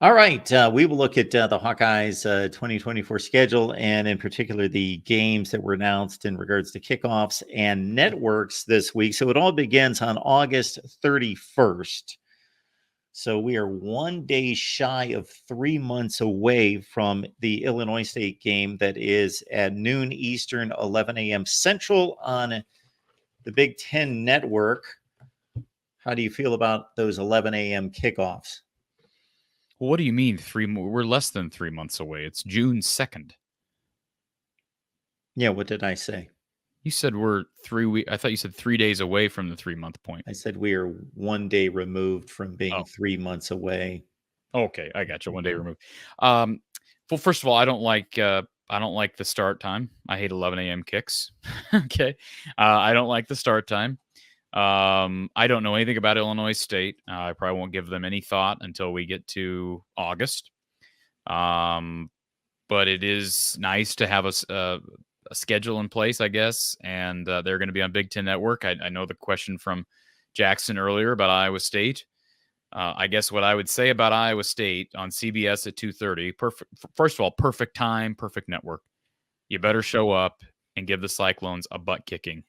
All right, we will look at the Hawkeyes 2024 schedule, and in particular the games that were announced in regards to kickoffs and networks this week. So it all begins on August 31st. So we are 1 day shy of 3 months away from the Illinois State game that is at noon Eastern, 11 a.m. Central on the Big Ten Network. How do you feel about those 11 a.m. kickoffs? What do you mean we're less than 3 months away. It's June 2nd. Yeah, what did I say? You said we're 3 weeks. I thought you said 3 days away from the 3-month point. I said we are 1 day removed from being 3 months away. Okay, I got you. 1 day removed. Well, first of all, I don't like the start time. I hate 11 a.m. kicks. Okay, I don't like the start time. I don't know anything about Illinois State. I probably won't give them any thought until we get to August. But it is nice to have a schedule in place, I guess, and they're going to be on Big Ten Network. I know the question from Jackson earlier about Iowa State. I guess what I would say about Iowa State on CBS at 2:30. First of all, perfect time, perfect network. You better show up and give the Cyclones a butt kicking,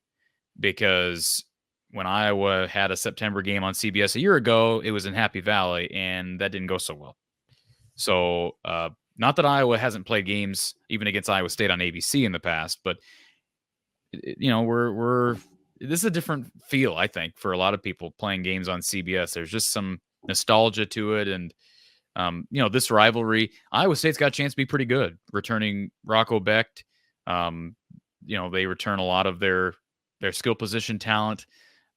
because when Iowa had a September game on CBS a year ago, it was in Happy Valley, and that didn't go so well. So, not that Iowa hasn't played games even against Iowa State on ABC in the past, but we're this is a different feel, I think, for a lot of people playing games on CBS. There's just some nostalgia to it, and this rivalry. Iowa State's got a chance to be pretty good, returning Rocco Becht. They return a lot of their skill position talent.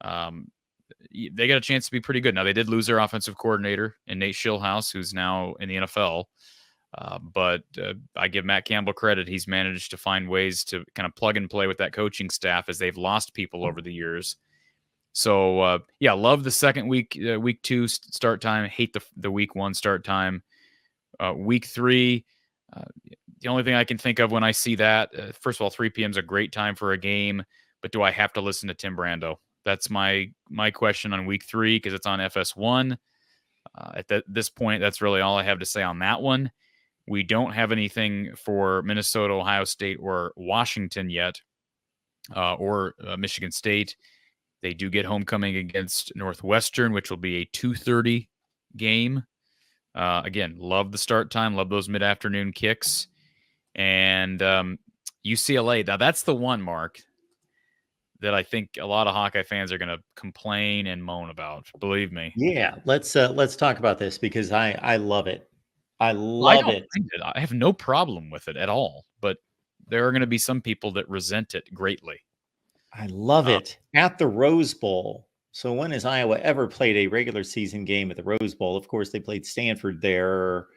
They got a chance to be pretty good. Now, they did lose their offensive coordinator in Nate Schillhouse, who's now in the NFL. But I give Matt Campbell credit. He's managed to find ways to kind of plug and play with that coaching staff as they've lost people over the years. So, love the second week 2 start time. Hate the week 1 start time. Week 3, the only thing I can think of when I see that, first of all, 3 p.m. is a great time for a game, but do I have to listen to Tim Brando? That's my question on week 3, because it's on FS1. At this point, that's really all I have to say on that one. We don't have anything for Minnesota, Ohio State, or Washington yet, or Michigan State. They do get homecoming against Northwestern, which will be a 2:30 game. Again, love the start time, love those mid-afternoon kicks. And UCLA, now that's the one, Mark, that I think a lot of Hawkeye fans are going to complain and moan about. Believe me. Yeah, let's talk about this, because I love it. I I love don't it. mind it. I have no problem with it at all, but there are going to be some people that resent it greatly. I love it. At the Rose Bowl. So when has Iowa ever played a regular season game at the Rose Bowl? Of course, they played Stanford there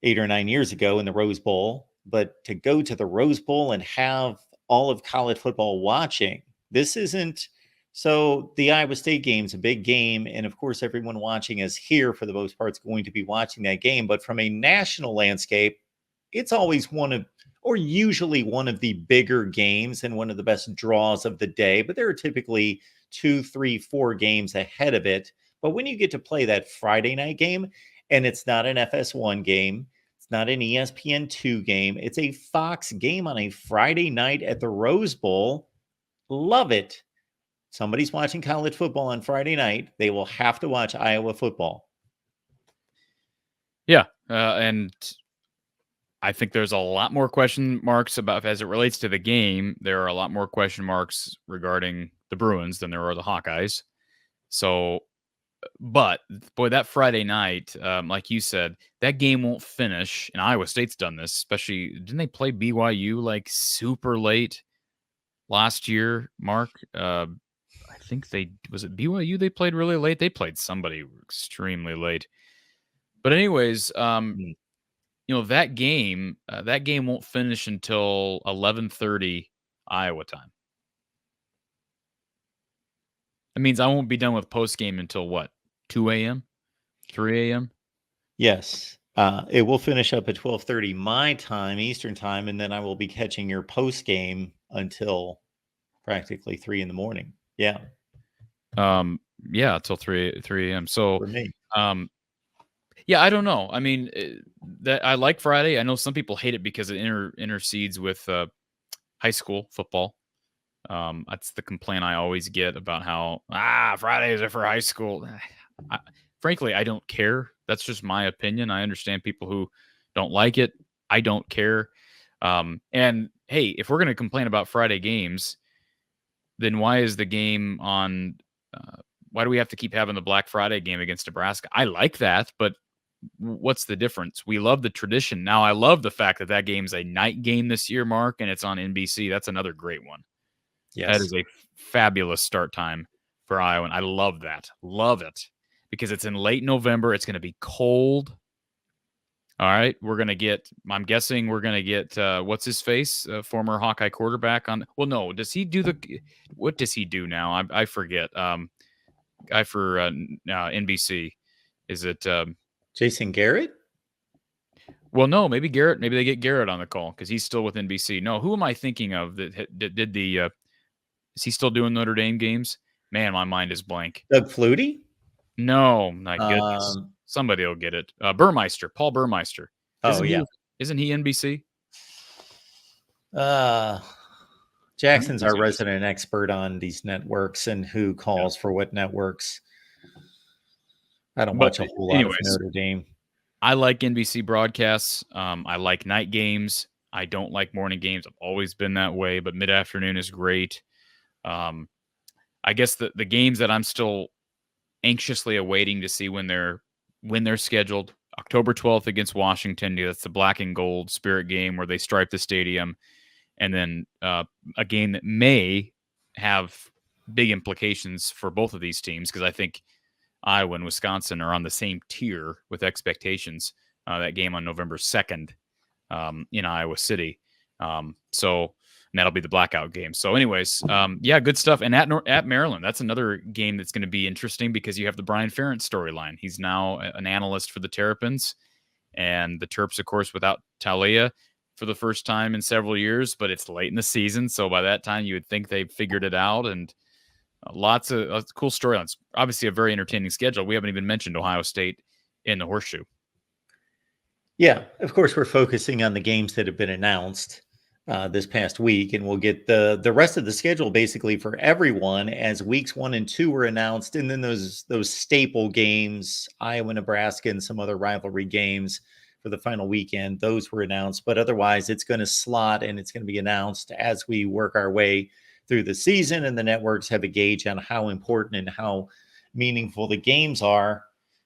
8 or 9 years ago in the Rose Bowl. But to go to the Rose Bowl and have all of college football watching, this isn't. So the Iowa State game's a big game. And of course, everyone watching us here, for the most part, is going to be watching that game. But from a national landscape, it's always usually one of the bigger games and one of the best draws of the day. But there are typically 2, 3, 4 games ahead of it. But when you get to play that Friday night game, and it's not an FS1 game, it's not an ESPN2 game, it's a Fox game on a Friday night at the Rose Bowl. Love it. Somebody's watching college football on Friday night, they will have to watch Iowa football. Yeah, and I think there's a lot more question marks about, as it relates to the game. There are a lot more question marks regarding the Bruins than there are the Hawkeyes. So, but boy, that Friday night, like you said, that game won't finish. And Iowa State's done this, especially, didn't they play BYU like super late last year, Mark? I think was it BYU they played really late? They played somebody extremely late. But anyways, that game won't finish until 11:30 Iowa time. That means I won't be done with post game until what? 2 a.m., 3 a.m. Yes, it will finish up at 12:30 my time, Eastern time, and then I will be catching your post game until practically 3 in the morning. Yeah. Till 3 a.m. So for me. Yeah, I don't know. I mean, that I like Friday. I know some people hate it because it intercedes with high school football. That's the complaint I always get about how Fridays are for high school. Frankly, I don't care. That's just my opinion. I understand people who don't like it. I don't care. And hey, if we're going to complain about Friday games, then why is the game on? Why do we have to keep having the Black Friday game against Nebraska? I like that, but what's the difference? We love the tradition. Now, I love the fact that that game's a night game this year, Mark, and it's on NBC. That's another great one. That Yes. is a fabulous start time for Iowa. And I love that. Love it. Because it's in late November. It's going to be cold. All right. I'm guessing we're going to get, what's his face? Former Hawkeye quarterback on. Well, no. What does he do now? I forget. Guy for NBC. Is it Jason Garrett? Well, no, maybe Garrett. Maybe they get Garrett on the call because he's still with NBC. No, who am I thinking of that did the? Is he still doing Notre Dame games? Man, my mind is blank. Doug Flutie? No, my goodness. Somebody will get it. Burmeister, Paul Burmeister. Isn't he NBC? Jackson's our resident expert on these networks and who calls for what networks. I don't watch a whole lot of Notre Dame. I like NBC broadcasts. I like night games. I don't like morning games. I've always been that way, but mid-afternoon is great. I guess the games that I'm still anxiously awaiting to see when they're scheduled. October 12th against Washington. That's the black and gold Spirit game where they stripe the stadium. And then a game that may have big implications for both of these teams because I think Iowa and Wisconsin are on the same tier with expectations. That game on November 2nd in Iowa City. And that'll be the blackout game. So anyways, good stuff. And at Maryland, that's another game that's going to be interesting because you have the Brian Ferentz storyline. He's now an analyst for the Terrapins and the Terps, of course, without Talia for the first time in several years, but it's late in the season. So by that time you would think they've figured it out and lots of cool storylines. Obviously a very entertaining schedule. We haven't even mentioned Ohio State in the Horseshoe. Yeah, of course, we're focusing on the games that have been announced this past week, and we'll get the rest of the schedule basically for everyone as weeks 1 and 2 were announced, and then those staple games, Iowa, Nebraska, and some other rivalry games for the final weekend, those were announced. But otherwise, it's going to slot and it's going to be announced as we work our way through the season, and the networks have a gauge on how important and how meaningful the games are.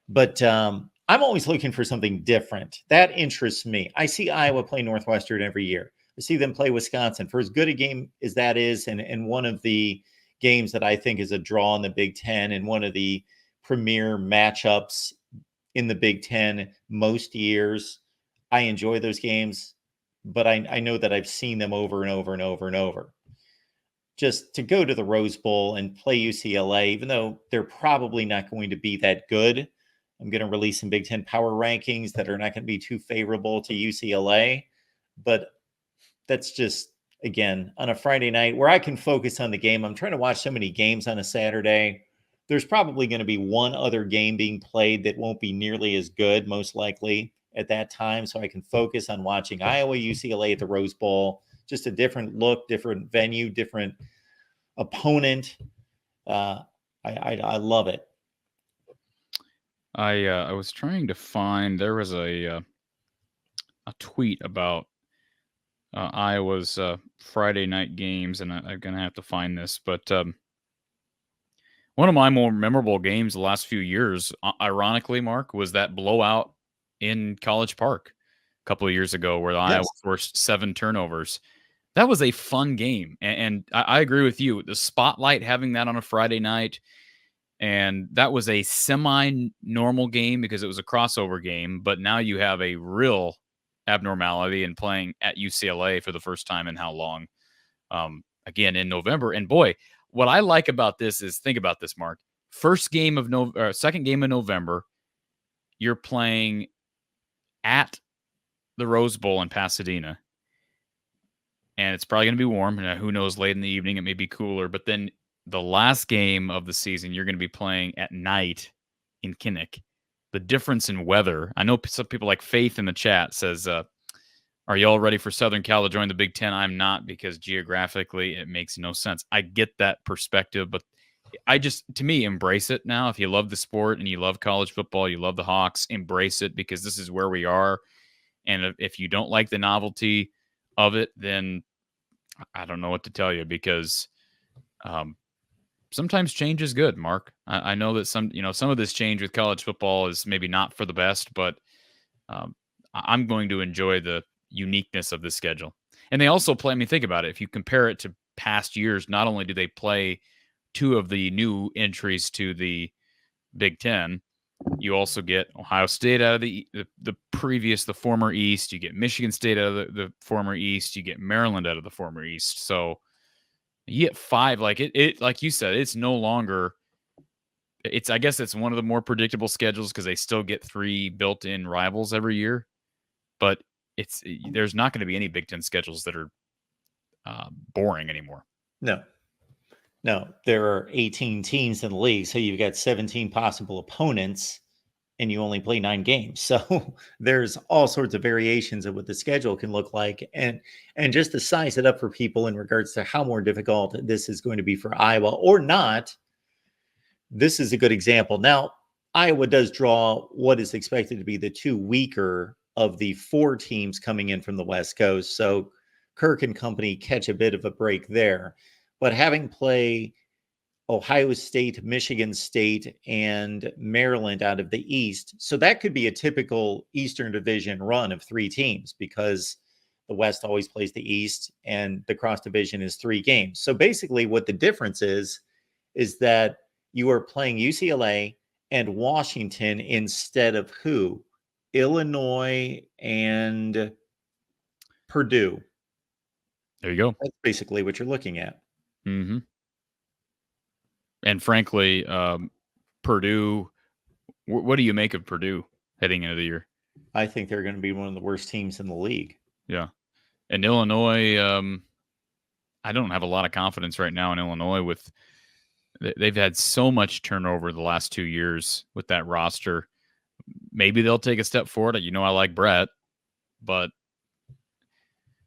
But I'm always looking for something different. That interests me. I see Iowa play Northwestern every year. I see them play Wisconsin. For as good a game as that is, and one of the games that I think is a draw in the Big Ten and one of the premier matchups in the Big Ten most years, I enjoy those games, but I know that I've seen them over and over and over and over. Just to go to the Rose Bowl and play UCLA, even though they're probably not going to be that good, I'm going to release some Big Ten power rankings that are not going to be too favorable to UCLA. But that's just, again, on a Friday night where I can focus on the game. I'm trying to watch so many games on a Saturday. There's probably going to be one other game being played that won't be nearly as good, most likely, at that time. So I can focus on watching Iowa, UCLA at the Rose Bowl. Just a different look, different venue, different opponent. I love it. I was trying to find, there was a tweet about Iowa's Friday night games, and I'm going to have to find this, but one of my more memorable games the last few years, ironically, Mark, was that blowout in College Park a couple of years ago where Iowa forced 7 turnovers. That was a fun game, and I agree with you. The spotlight, having that on a Friday night, and that was a semi-normal game because it was a crossover game, but now you have a real abnormality in playing at UCLA for the first time in how long? Again, in November. And boy, what I like about this is, think about this, Mark. Second game of November, you're playing at the Rose Bowl in Pasadena. And it's probably going to be warm. And who knows, late in the evening, it may be cooler. But then the last game of the season, you're going to be playing at night in Kinnick. the difference in weather. I know some people like Faith in the chat says, are you all ready for Southern Cal to join the Big Ten? I'm not, because geographically it makes no sense. I get that perspective, but to me, embrace it now. If you love the sport and you love college football, you love the Hawks, embrace it, because this is where we are. And if you don't like the novelty of it, then I don't know what to tell you, because sometimes change is good, Mark. I know that some of this change with college football is maybe not for the best, but I'm going to enjoy the uniqueness of the schedule. And they also play, I mean, think about it. If you compare it to past years, not only do they play two of the new entries to the Big Ten, you also get Ohio State out of the former East. You get Michigan State out of the former East. You get Maryland out of the former East. So you get 5. Like like you said, it's no longer. I guess it's one of the more predictable schedules, because they still get 3 built-in rivals every year. But there's not going to be any Big Ten schedules that are boring anymore. No, there are 18 teams in the league, so you've got 17 possible opponents, and you only play 9 games. So there's all sorts of variations of what the schedule can look like, and just to size it up for people in regards to how more difficult this is going to be for Iowa or not. This is a good example. Now, Iowa does draw what is expected to be the 2 weaker of the 4 teams coming in from the West Coast. So Kirk and company catch a bit of a break there. But having play Ohio State, Michigan State, and Maryland out of the East, so that could be a typical Eastern Division run of 3 teams, because the West always plays the East, and the cross division is 3 games. So basically what the difference is that you are playing UCLA and Washington instead of who? Illinois and Purdue. There you go. That's basically what you're looking at. Mm-hmm. And frankly, Purdue, what do you make of Purdue heading into the year? I think they're going to be one of the worst teams in the league. Yeah. And Illinois, I don't have a lot of confidence right now in Illinois. They've had so much turnover the last 2 years with that roster. Maybe they'll take a step forward. I like Brett, but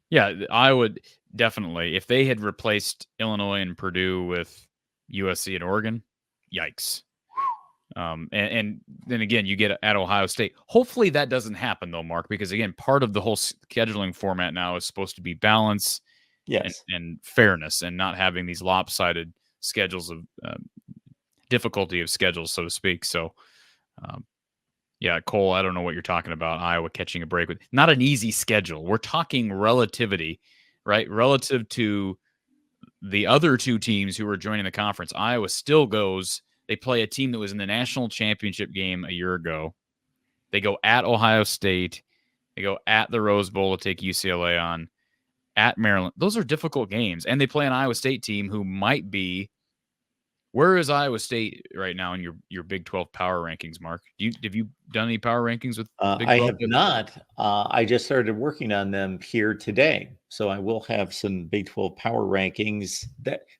yeah, I would definitely, if they had replaced Illinois and Purdue with USC and Oregon, yikes. And then again, you get at Ohio State. Hopefully that doesn't happen though, Mark, because again, part of the whole scheduling format now is supposed to be balance, yes, and fairness, and not having these lopsided schedules of difficulty of schedules, so to speak. So, yeah, Cole, I don't know what you're talking about. Iowa catching a break with not an easy schedule. We're talking relativity, right? Relative to the other 2 teams who are joining the conference. Iowa still goes. They play a team that was in the national championship game a year ago. They go at Ohio State. They go at the Rose Bowl to take UCLA on, at Maryland. Those are difficult games. And they play an Iowa State team who might be. Where is Iowa State right now in your Big 12 power rankings, Mark? Have you done any power rankings with Big 12? I have not. I just started working on them here today, so I will have some Big 12 power rankings.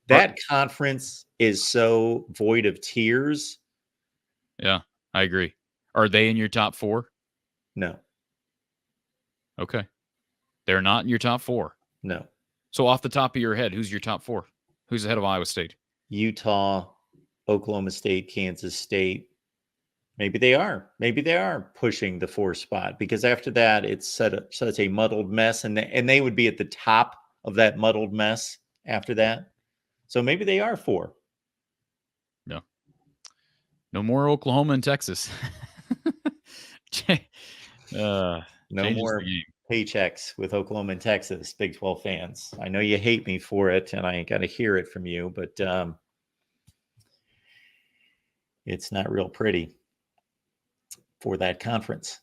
That conference is so void of tiers. Yeah, I agree. Are they in your top 4? No. Okay. They're not in your top 4? No. So off the top of your head, who's your top 4? Who's ahead of Iowa State? Utah, Oklahoma State, Kansas State. Maybe they are pushing the 4th spot, because after that it's such a muddled mess, and they would be at the top of that muddled mess after that. So maybe they are 4. No. No more Oklahoma and Texas. No more paychecks with Oklahoma and Texas, Big 12 fans. I know you hate me for it, and I got to hear it from you, but it's not real pretty for that conference.